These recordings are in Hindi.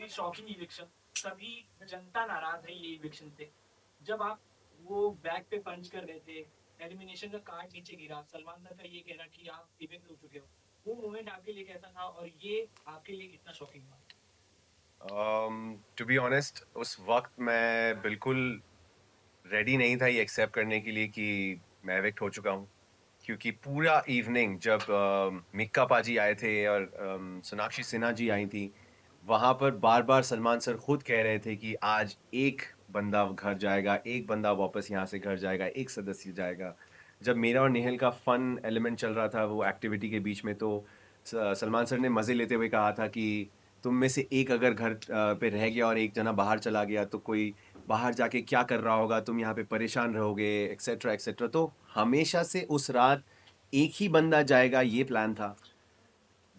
काफी शॉकिंग इविक्शन, सभी जनता नाराज है ये इविक्शन से। जब आप वो बैक पे पंच कर रहे थे, एलिमिनेशन का कार्ड नीचे गिरा, सलमान सर का ये कह रहा कि आप इविक्ट हो चुके हो, वो मोमेंट आपके लिए कैसा था और ये आपके लिए कितना शॉकिंग था? टू बी ऑनेस्ट उस वक्त मैं बिल्कुल रेडी नहीं था ये एक्सेप्ट करने के लिए कि मैं एविक्ट हो चुका हूँ, क्योंकि पूरा इवनिंग जब मिक्का पाजी आए थे और सोनाक्षी सिन्हा जी आई थी, वहां पर बार बार सलमान सर खुद कह रहे थे कि आज एक बंदा घर जाएगा, एक बंदा वापस यहाँ से घर जाएगा, एक सदस्य जाएगा। जब मेरा और नेहल का फन एलिमेंट चल रहा था वो एक्टिविटी के बीच में, तो सलमान सर ने मजे लेते हुए कहा था कि तुम में से एक अगर घर पे रह गया और एक जना बाहर चला गया तो कोई बाहर जाके क्या कर रहा होगा, तुम यहाँ पे परेशान रहोगे, एक्सेट्रा एक्सेट्रा। तो हमेशा से उस रात एक ही बंदा जाएगा ये प्लान था।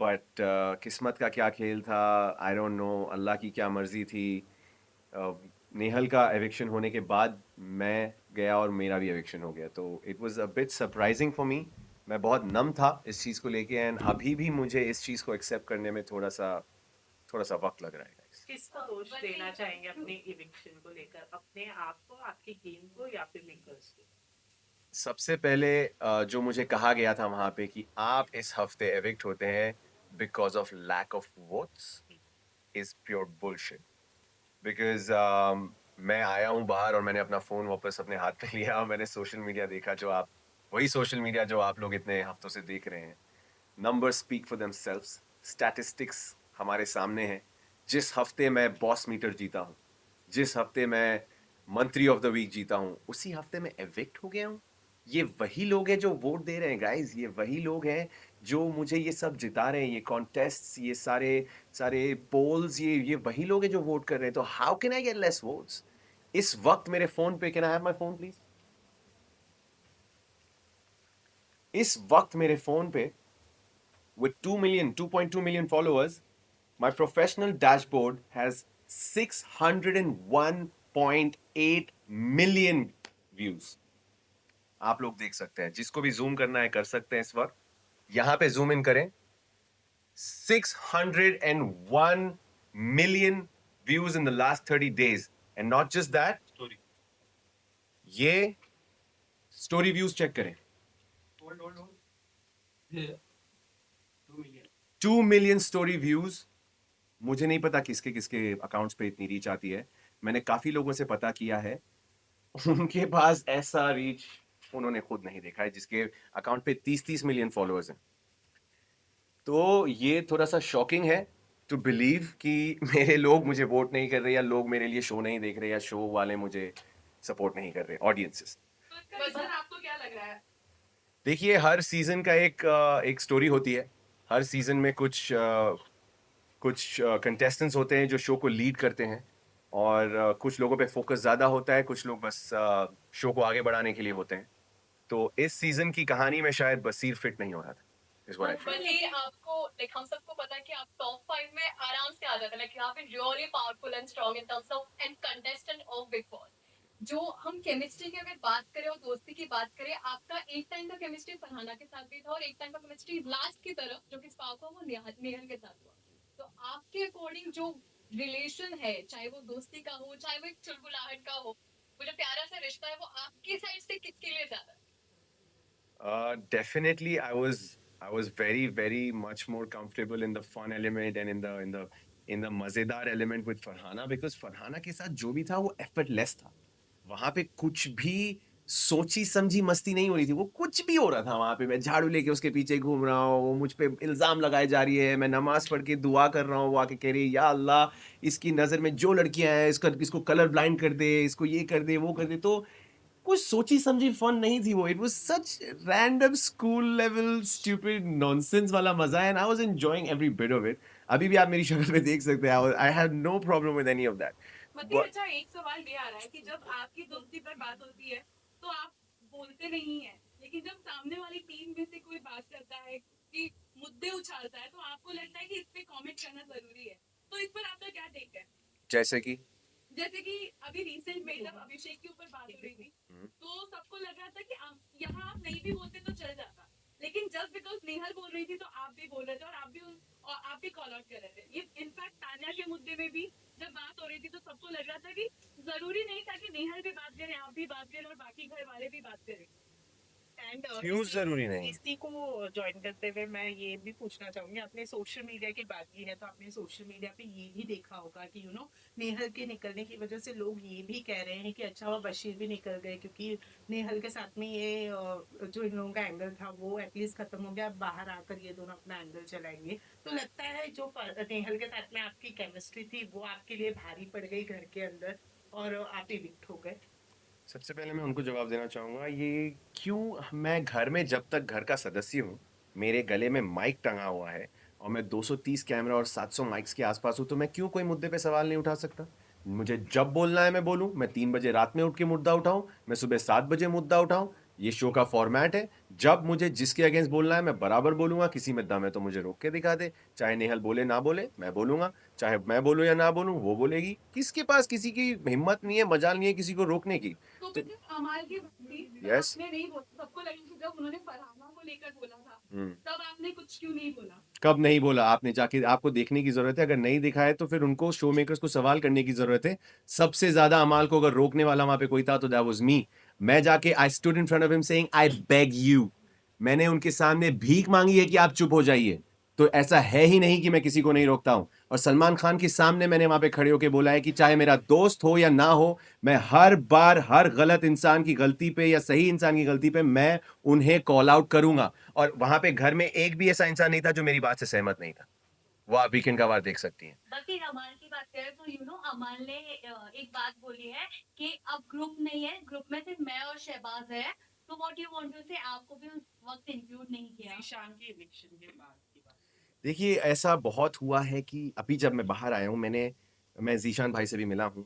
बट किस्मत का क्या खेल था, आई डोंट नो, अल्लाह की क्या मर्जी थी। नेहल का एविक्शन होने के बाद मैं गया और मेरा भी एविक्शन हो गया, तो it was a bit surprising for me. मैं बहुत नम था इस चीज़ को लेके, एंड अभी भी मुझे इस चीज़ को एक्सेप्ट करने में थोड़ा सा वक्त लग रहा है guys। किसको दोष देना चाहेंगे अपने इविक्शन को लेकर, अपने आप को, आपकी टीम को, या फिर मेकर्स को? सबसे पहले जो मुझे कहा गया था वहां पे कि आप इस हफ्ते एविक्ट होते हैं because of lack of votes, is pure bullshit. Because मैं आया हूँ बाहर और मैंने अपना फोन वापस अपने हाथ में लिया और मैंने सोशल मीडिया देखा, जो आप वही सोशल मीडिया जो आप लोग इतने हफ्तों से देख रहे हैं। Numbers speak for themselves, statistics हमारे सामने हैं। जिस हफ्ते मैं बॉस मीटर जीता हूँ, जिस हफ्ते मैं मंत्री ऑफ द वीक जीता हूँ, उसी हफ्ते मैं एविक्ट हो गया हूँ। ये वही लोग हैं जो वोट दे रहे हैं गाइस, ये वही लोग हैं जो मुझे ये सब जिता रहे हैं, ये कॉन्टेस्ट्स, ये सारे सारे पोल्स, ये वही लोग हैं जो वोट कर रहे हैं। तो how can I get less votes? इस वक्त मेरे फोन पे, can I have my phone please? इस वक्त मेरे फोन पे with 2.2 million followers, my professional dashboard has 601.8 million views. आप लोग देख सकते हैं, जिसको भी जूम करना है कर सकते हैं इस वक्त। यहां पे जूम इन करें, 601 million views in the last 30 days. And not just that, story, ये स्टोरी व्यूज चेक करें। होल्ड होल्ड होल्ड, ये 2 मिलियन। 2 million story views. मुझे नहीं पता किसके किसके अकाउंट्स पे इतनी रीच आती है। मैंने काफी लोगों से पता किया है, उनके पास ऐसा रीच उन्होंने खुद नहीं देखा है, जिसके अकाउंट पे 30-30 मिलियन फॉलोअर्स हैं। तो ये थोड़ा सा शॉकिंग है टू बिलीव कि मेरे लोग मुझे वोट नहीं कर रहे, या लोग मेरे लिए शो नहीं देख रहे, या शो वाले मुझे सपोर्ट नहीं कर रहे, ऑडियंसेस। वजन आपको क्या लग रहा है? देखिए, हर सीजन का एक स्टोरी होती है। हर सीजन में कुछ कंटेस्टेंट्स होते हैं जो शो को लीड करते हैं, और कुछ लोगों पे फोकस ज़्यादा होता है, कुछ लोग बस शो को आगे बढ़ाने के लिए होते हैं। तो इस सीजन की कहानी में शायद बसीर फिट नहीं हो रहा था, इस व्हाट आई फील। भले आपको, लाइक हम सबको पता है कि आप टॉप 5 में आराम से आ जाते हैं, like you have been really powerful and strong in terms of and contestant of Bigg Boss. जो हम केमिस्ट्री की अगर बात करें और दोस्ती की बात करें, आपका एक टाइम का केमिस्ट्री फरहाना के साथ भी था और एक टाइम का केमिस्ट्री लास्ट की तरफ जो कि स्पार्क हुआ वो नेहल के साथ हुआ। तो आपके अकॉर्डिंग जो रिलेशन है, चाहे वो दोस्ती का हो, चाहे वो एक चुलबुलाहट का हो, वो जो प्यारा सा रिश्ता है, वो आपकी साइड से किसके लिए ज्यादा है? Definitely, I was very much more comfortable in the fun element and in the मजेदार element with Farhana, because Farhana के साथ जो भी था वो effortless था। वहां पे कुछ भी सोची समझी मस्ती नहीं हो रही थी, वो कुछ भी हो रहा था वहां पे। मैं झाड़ू लेके उसके पीछे घूम रहा हूँ, वो मुझ पे इल्जाम लगाए जा रही है, मैं नमाज पढ़ के दुआ कर रहा हूँ, वो आके कह रही है या अल्लाह, इसकी नजर में जो लड़कियां हैं इसको कलर ब्लाइंड कर दे, इसको ये कर दे, वो कर दे। तो कुछ सोची समझी फन नहीं थी वो। It was such random school level stupid nonsense वाला मजा है, and I was enjoying every bit of it. अभी भी आप मेरी शक्ल पे देख सकते हैं, I have no problem with any of that. मतलब अच्छा, एक सवाल ये आ रहा है कि जब आपकी दोस्ती पर बात होती है तो आप बोलते नहीं है, लेकिन जब सामने वाली टीम में से कोई बात करता है कि मुद्दे उछालता है, तो आपको लगता है कि इस पे कमेंट करना जरूरी है। तो इस पर आपका क्या टेक है? जैसे कि जैसे कि अभी रिसेंट में जब अभिषेक के ऊपर बात हो रही थी, तो सबको लग रहा था कि यहाँ आप नहीं भी बोलते तो चल जाता, लेकिन जस्ट बिकॉज नेहल बोल रही थी तो आप भी बोल रहे थे और आप भी कॉल आउट कर रहे थे। ये इनफैक्ट तान्या के मुद्दे में भी रही थी तो सबको लग रहा था कि जरूरी नहीं था कि नेहल भी बात करें, आप भी बात करें और बाकी घर वाले भी बात करें। एंड क्यों जरूरी नहीं? इसी को ज्वाइन करते हुए मैं ये भी पूछना चाहूंगी, आपने सोशल मीडिया की बात की है तो आपने सोशल मीडिया पे ये भी देखा होगा कि नेहल के निकलने की वजह से लोग ये भी कह रहे हैं कि अच्छा वो बशीर भी निकल गए, क्योंकि नेहल के साथ में ये जो इन लोगों का एंगल था वो एटलीस्ट खत्म हो गया, अब बाहर आकर ये दोनों अपना एंगल चलाएंगे। तो लगता है जो नेहल के साथ में आपकी केमिस्ट्री थी वो आपके लिए भारी पड़ गई घर के अंदर और आप इविक्ट हो गए। सबसे पहले मैं उनको जवाब देना चाहूँगा, ये क्यों मैं घर में जब तक घर का सदस्य हूँ, मेरे गले में माइक टंगा हुआ है और मैं 230 कैमरा और 700 माइक्स के आसपास हूँ, तो मैं क्यों कोई मुद्दे पे सवाल नहीं उठा सकता? मुझे जब बोलना है मैं बोलूँ, मैं 3 बजे रात में उठ के मुद्दा उठाऊँ, मैं सुबह 7 बजे मुद्दा उठाऊँ, ये शो का फॉर्मेट है। जब मुझे जिसके अगेंस्ट बोलना है मैं बराबर बोलूँगा, किसी में दम है तो मुझे रोक के दिखा दे। चाहे नेहल बोले ना बोले, मैं बोलूँगा, चाहे मैं बोलूँ या ना बोलूँ वो बोलेगी। किसके पास किसी की हिम्मत नहीं है, मजाल नहीं है किसी को रोकने की। तो तो फिर अमाल की बात थी, Yes. आपने नहीं बोला, सबको लगा कि जब उन्होंने फरहाना को लेकर बोला था हम्म, तब आपने कुछ क्यों नहीं बोला? कब नहीं बोला आपने? जाके आपको देखने की जरूरत है, अगर नहीं दिखा है तो फिर उनको शो मेकर्स को सवाल करने की जरूरत है। सबसे ज्यादा अमाल को अगर रोकने वाला वहां पे कोई था तो दैट वाज मी। मैं जाके I stood in front of him saying I beg you, मैंने उनके सामने भीख मांगी है कि आप चुप हो जाइए। तो ऐसा है ही नहीं कि मैं किसी को नहीं रोकता हूं। और सलमान खान के सामने मैंने वहां पे खड़े होके बोला है कि चाहे मेरा दोस्त हो या ना हो, मैं हर बार हर गलत इंसान की गलती पे या सही इंसान की गलती पे मैं उन्हें कॉल आउट करूंगा। और वहां पे घर में एक भी ऐसा इंसान नहीं था जो मेरी बात से सहमत नहीं था। वो आप वीकेंड का वार देख सकती हैं। बाकी अमाल की बात करें तो अमाल ने एक बात बोली है कि अब ग्रुप नहीं है, ग्रुप में सिर्फ मैं और शहबाज है। तो व्हाट यू वांट टू से, आपको भी उस वक्त इंक्लूड नहीं किया। ईशान की इविक्शन के बाद की बात। देखिए ऐसा बहुत हुआ है कि अभी जब मैं बाहर आया हूँ, मैं ज़ीशान भाई से भी मिला हूँ,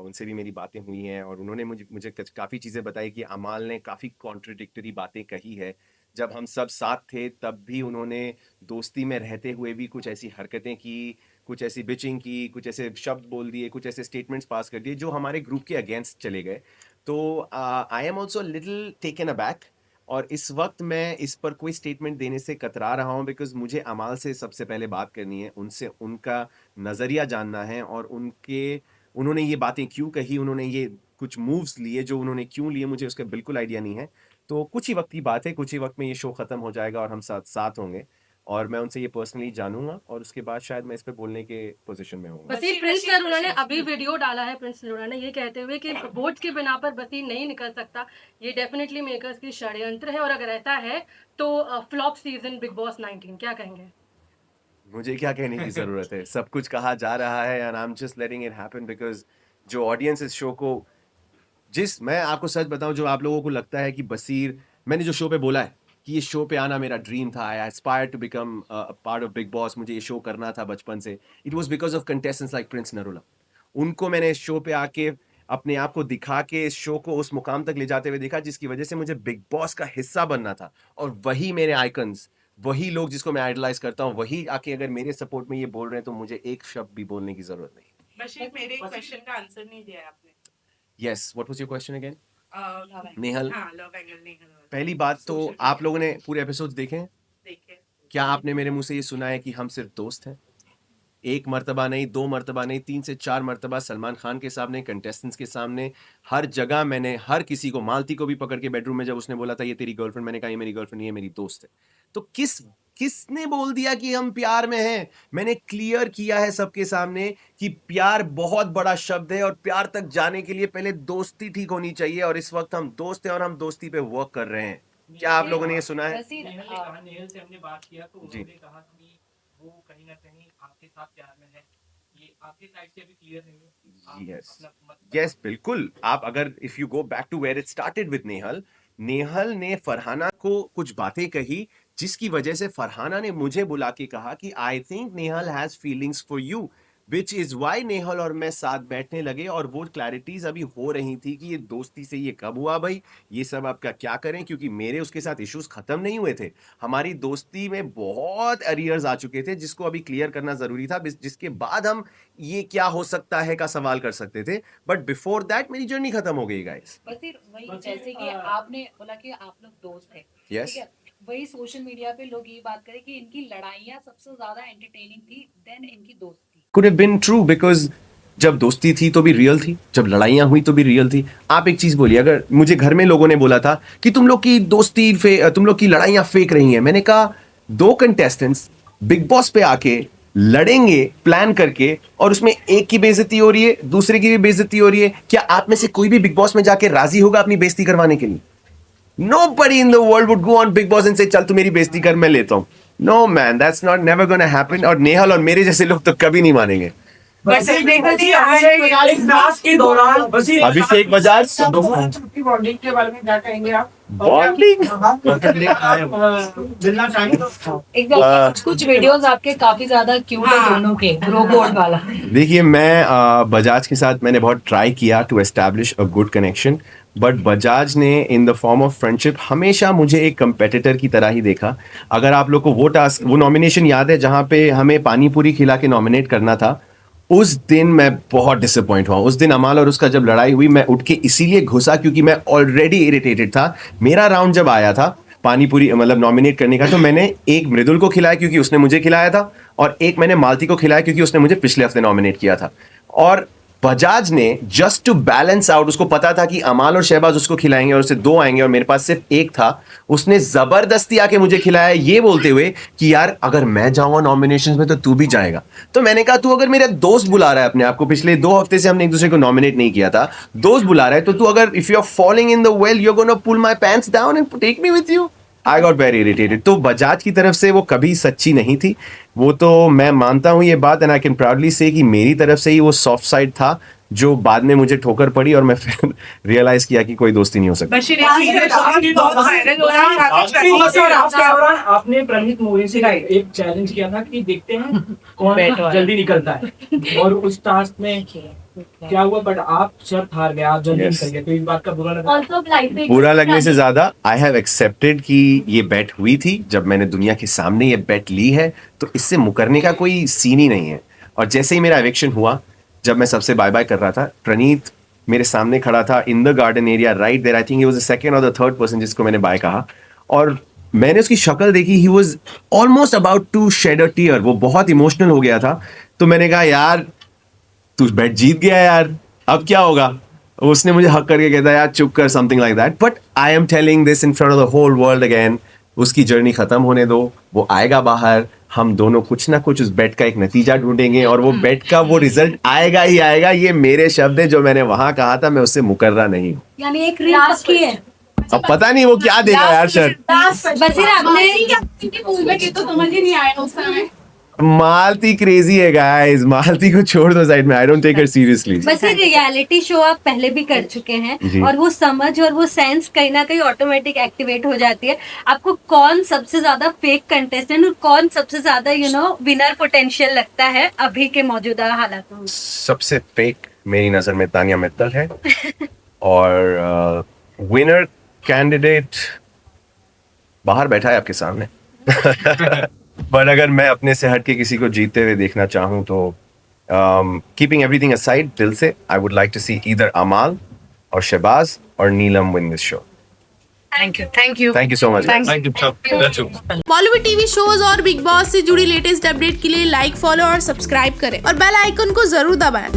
उनसे भी मेरी बातें हुई हैं और उन्होंने मुझे काफ़ी चीज़ें बताई कि अमाल ने काफ़ी कॉन्ट्रडिक्टरी बातें कही है। जब हम सब साथ थे तब भी उन्होंने दोस्ती में रहते हुए भी कुछ ऐसी हरकतें की, कुछ ऐसी बिचिंग की, कुछ ऐसे शब्द बोल दिए, कुछ ऐसे स्टेटमेंट्स पास कर दिए जो हमारे ग्रुप के अगेंस्ट चले गए। तो I am also little taken aback और इस वक्त मैं इस पर कोई स्टेटमेंट देने से कतरा रहा हूँ, बिकॉज मुझे अमाल से सबसे पहले बात करनी है, उनसे उनका नज़रिया जानना है और उन्होंने ये बातें क्यों कही, उन्होंने ये कुछ मूव्स लिए जो उन्होंने क्यों लिए, मुझे उसका बिल्कुल आइडिया नहीं है। तो कुछ ही वक्त की बात है, कुछ ही वक्त में ये शो ख़त्म हो जाएगा और हम साथ साथ होंगे और मैं उनसे ये पर्सनली जानूंगा और उसके बाद शायद मैं इस पे बोलने के पोजीशन में होऊंगा। बसीर प्रिंस नरूला ने अभी वीडियो डाला है, प्रिंस नरूला ने ये कहते हुए कि वोट के बिना पर बसीर नहीं निकल सकता, ये डेफिनेटली मेकर्स की षड्यंत्र है और अगर ऐसा है तो फ्लॉप सीजन बिग बॉस 19, क्या कहेंगे? मुझे क्या कहने की जरूरत है, सब कुछ कहा जा रहा है and I am just letting it happen because जो ऑडियंस इस शो को, मैं आपको सच बताऊं, जो आप लोगों को लगता है कि बसीर, मैंने जो शो पे बोला है कि ये शो पे आना मेरा ड्रीम था, I aspire to become part of Bigg Boss, मुझे ये शो करना था बचपन से, it was because of contestants like Prince Narula. उनको मैंने इस शो पे आके अपने आप को दिखा के इस शो को उस मुकाम तक ले जाते हुए देखा जिसकी वजह से मुझे बिग बॉस का हिस्सा बनना था। और वही मेरे आइकन्स, वही लोग जिसको मैं आइडलाइज करता हूँ, वही आके अगर मेरे सपोर्ट में ये बोल रहे हैं तो मुझे एक शब्द भी बोलने की जरूरत नहीं। बशीर, मेरे क्वेश्चन का आंसर नहीं दिया है आपने। Yes, what was your question again? Nehal. Nehal, हाँ, लव एंगल नेहल। पहली बात तो Social आप media। लोगों ने पूरे एपिसोड्स देखे हैं? देखे। क्या आपने मेरे मुंह से ये सुना है कि हम सिर्फ दोस्त हैं? एक मर्तबा नहीं, 2 मर्तबा नहीं, 3 से 4 मर्तबा सलमान खान के सामने, कंटेस्टेंट्स के सामने, हर जगह मैंने हर किसी को, मालती को भी पकड़ के बेडरूम में जब उसने बोला था ये तेरी गर्लफ्रेंड, मैंने कहा ये मेरी गर्लफ्रेंड नहीं है, मेरी दोस्त है। तो किसने बोल दिया कि हम प्यार में हैं? मैंने क्लियर किया है सबके सामने कि प्यार बहुत बड़ा शब्द है और प्यार तक जाने के लिए पहले दोस्ती ठीक होनी चाहिए और इस वक्त हम दोस्त हैं और हम दोस्ती पे वर्क कर रहे हैं। क्या आप लोगों ने ये सुना है? नेहल से हमने बात किया तो जी। उन्होंने कहा कि वो कहीं ना कहीं आपके साथ प्यार में है, ये आपके साइड से अभी क्लियर नहीं है। आप Yes. अपना मत यस, बिल्कुल। आप अगर if you go back to where it started with Nehal, Nehal ने फरहाना को कुछ बातें कही जिसकी वजह से फरहाना ने मुझे बुला के कहा कि I think Nehal has feelings for you, which is why Nehal और मैं साथ बैठने लगे और वो क्लैरिटीज अभी हो रही थी कि ये दोस्ती से ये कब हुआ भाई, ये सब आपका क्या करें, क्योंकि मेरे उसके साथ इश्यूज खत्म नहीं हुए थे, हमारी दोस्ती में बहुत अरियर्स आ चुके थे जिसको अभी क्लियर करना जरूरी था, जिसके बाद हम ये क्या हो सकता है का सवाल कर सकते थे, बट बिफोर दैट मेरी जर्नी खत्म हो गई गाइस। बसीर, वही बसीर, जैसे कि आपने बोला कि आप लोग दोस्त हैं, यस, ठीक है, वही सोशल मीडिया पे लोग ये बात करें कि इनकी लड़ाइयाँ सबसे ज्यादा एंटरटेनिंग थी देन इनकी दोस्ती। could have been true because जब दोस्ती थी तो भी रियल थी, जब लड़ाइयाँ हुई तो भी रियल थी। आप एक चीज़ बोलिए, अगर मुझे घर में लोगों ने बोला था कि तुम लोग की दोस्ती तुम लोग की लड़ाइयाँ फेक रही हैं, मैंने कहा 2 कंटेस्टेंट्स बिग बॉस पे आके लड़ेंगे प्लान करके और उसमें एक की बेइज्जती हो रही है, दूसरे की भी बेइज्जती हो रही है, क्या आप में से कोई भी बिग बॉस में जाके राजी होगा अपनी बेइज्जती करवाने के लिए? Nobody in the world would go on Big Boss and say चल तू मेरी बेइज्जती कर, मैं लेता हूँ। No man, that's not never gonna happen। और नेहल और मेरे जैसे लोग तो कभी नहीं मानेंगे। अभिषेक बजाज बॉन्डिंग के बारे में क्या कहेंगे आप? बॉन्डिंग कुछ वीडियोस आपके काफी ज्यादा क्यूट है दोनों के, रोबोट वाला। देखिए, मैं बजाज के साथ मैंने बहुत ट्राई किया to establish a good connection, but Bajaj ने in the form of friendship हमेशा मुझे एक कंपेटिटर की तरह ही देखा। अगर आप लोग को वो नॉमिनेशन याद है जहां पे हमें पानी पूरी खिला के नॉमिनेट करना था, उस दिन मैं बहुत डिसअपॉइंट हुआ। उस दिन अमाल और उसका जब लड़ाई हुई, मैं उठ के इसीलिए घुसा क्योंकि मैं ऑलरेडी इरिटेटेड था। मेरा राउंड जब आया था पानी पूरी मतलब नॉमिनेट करने का, तो मैंने एक मृदुल को खिलाया क्योंकि उसने मुझे खिलाया था, और एक मैंने मालती को खिलाया क्योंकि उसने मुझे पिछले हफ्ते नॉमिनेट किया था। और बजाज ने जस्ट टू बैलेंस आउट, उसको पता था कि अमाल और शहबाज उसको खिलाएंगे और उससे 2 आएंगे और मेरे पास सिर्फ 1 था, उसने जबरदस्ती आके मुझे खिलाया, ये बोलते हुए कि यार अगर मैं जाऊंगा नॉमिनेशंस में तो तू भी जाएगा। तो मैंने कहा तू अगर मेरा दोस्त बुला रहा है अपने आप को, पिछले 2 हफ्ते से हमने एक दूसरे को नॉमिनेट नहीं किया था, दोस्त बुला रहा है, तो तू अगर if you are following in the well you are gonna pull my pants down and take me with you. I got very irritated. तो बजाज की तरफ से वो कभी सच्ची नहीं थी, वो तो मैं मानता हूं ये बात, एंड आई कैन प्राउडली से कि मेरी तरफ से ही वो सॉफ्ट साइड था, जो बाद में मुझे ठोकर पड़ी और मैं फिर रियलाइज किया कि कोई दोस्ती नहीं हो सकती। आपने प्रणीत मूवी से एक चैलेंज किया था कि देखते हैं कौन जल्दी निकलता है, और उस टास्क में क्या हुआ, बट आप शर्त हार गए, आप जल्दी निकल गए, तो इस बात का बुरा लगा? बुरा लगने से ज्यादा आई हैव एक्सेप्टेड कि ये बेट हुई थी। जब मैंने दुनिया के सामने ये बेट ली है तो इससे मुकरने का कोई सीन ही नहीं है। और जैसे ही मेरा एविक्शन हुआ, जब मैं सबसे बाय बाय कर रहा था, प्रणीत मेरे सामने खड़ा था in the garden area right there. I think he was the second और द थर्ड पर्सन जिसको मैंने बाय कहा, और मैंने उसकी शक्ल देखी, he was almost about to shed a tear, वो बहुत इमोशनल हो गया था। तो मैंने कहा यार तू बेट जीत गया यार, अब क्या होगा? उसने मुझे हक करके कहता यार चुप कर, something like that. But I am telling this in front of the whole world again, उसकी जर्नी खत्म होने दो, वो आएगा बाहर, हम दोनों कुछ ना कुछ उस बेट का एक नतीजा ढूंढेंगे और वो बेट का वो रिजल्ट आएगा ही आएगा। ये मेरे शब्द है, जो मैंने वहां कहा था, मैं उससे मुकर्रा नहीं हूँ। यानी एक रील पक्की है। अब पता नहीं वो क्या देगा यार सर। बसीरा आपने तो समझ ही नहीं आया उस समय। मालती क्रेजी है गाइस, मालती को छोड़ दो साइड में, I don't take her seriously. बस ये रियलिटी शो आप पहले भी कर चुके हैं और वो समझ और वो सेंस कहीं ना कहीं ऑटोमेटिक एक्टिवेट हो जाती है। आपको कौन सबसे ज्यादा फेक कंटेस्टेंट और कौन सबसे ज्यादा विनर पोटेंशियल लगता है अभी के मौजूदा हालातों में? सबसे फेक मेरी नजर में तानिया मित्तल है और विनर कैंडिडेट बाहर बैठा है आपके सामने। बट अगर मैं अपने से हट के किसी को जीतते हुए देखना चाहूँ तो कीपिंग एवरीथिंग असाइड, दिल से I would like to see either Amaal or Shehbaz or Neelam win this show. Thank you so much. Bollywood TV shows और बिग बॉस से जुड़ी लेटेस्ट अपडेट के लिए लाइक, फॉलो और सब्सक्राइब करें और बेल आइकन को जरूर दबाएं।